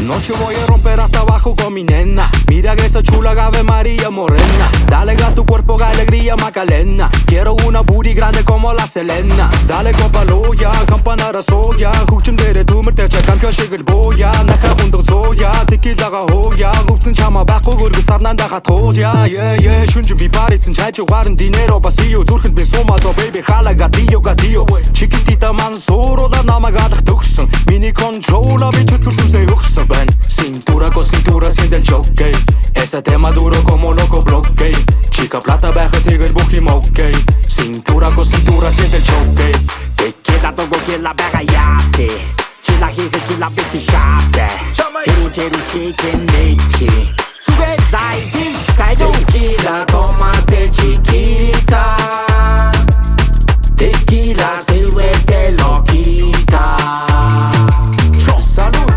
No te voy a romper hasta abajo con mi nena. Mira que esa chula Ave María Morena. Dale a tu cuerpo que alegría Macarena. Quiero una booty grande como la Selena. Dale kopaloja, кампанара соя. Хөгжим дээрээ төмөртэй кампион шиг л бууя. Нахаа хундаг зууя, текилага хууя. Хөвцөн чамаа байхгүй гөргөс сарнанда хатууя. Yeah, шүнжин би парицэн чайжугаар нь динеро басио. Зүрхэнд би сумато baby халага дио гадио. Chiquitita man сууруула намайг алах төгсөн. Миний controller би чөтгөрсөнсэй өгсөн байна. Cintura con cintura siente el choque. Ese tema duro como loco bloque. Chica plata байхад тэгэл бүх юм okay. Cintura con cintura siente el choque. Tequila togo que la bega yate. Chila hige chila bitti shate. Heru cheru shaken naked. Tuve zai inside. Tequila tomate chiquita. Tequila silhouette loquita. Salud,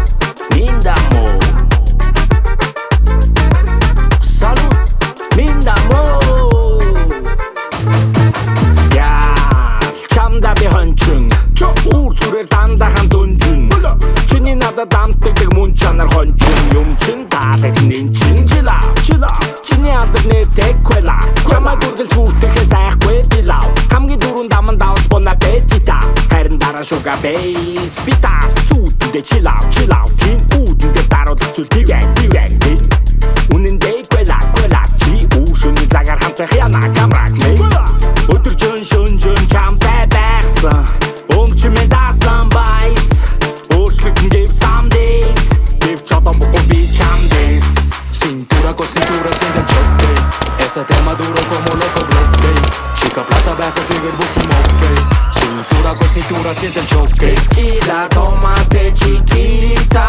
linda amor. Salud, linda amor. Yeah, чамда би хончин. Үр зүрээр дандахан дүнжин. Чиний надад дамтдаг мөн чанар хончин. Юм чин таалаг нин чин чила. Чиний алдар нэртэй quella. Чамаа гүргэл зүртэхээ сайхгүй билав. Хамгийн дөрөнд даман давс бона бетита. Харин дараа шуга бейс битас сүйдээ chill out. Тин үүдэндээ даруулах зүйл пивэг. Үнэндээ quella чи үүшний цагаар хамтах яна камраг мэй. Өдөр жөн чамтай байсан. Өмчмэн дасан байс. Өөрчлөгдөн give some days. Give чадахгүй би чамдээс. Cintura con cintura siente el choque. Ese tema duro como loco bloque. Chica plata байхад тэгэл бүх юм okay. Cintura con cintura siente el choque. Tequila tomate chiquita.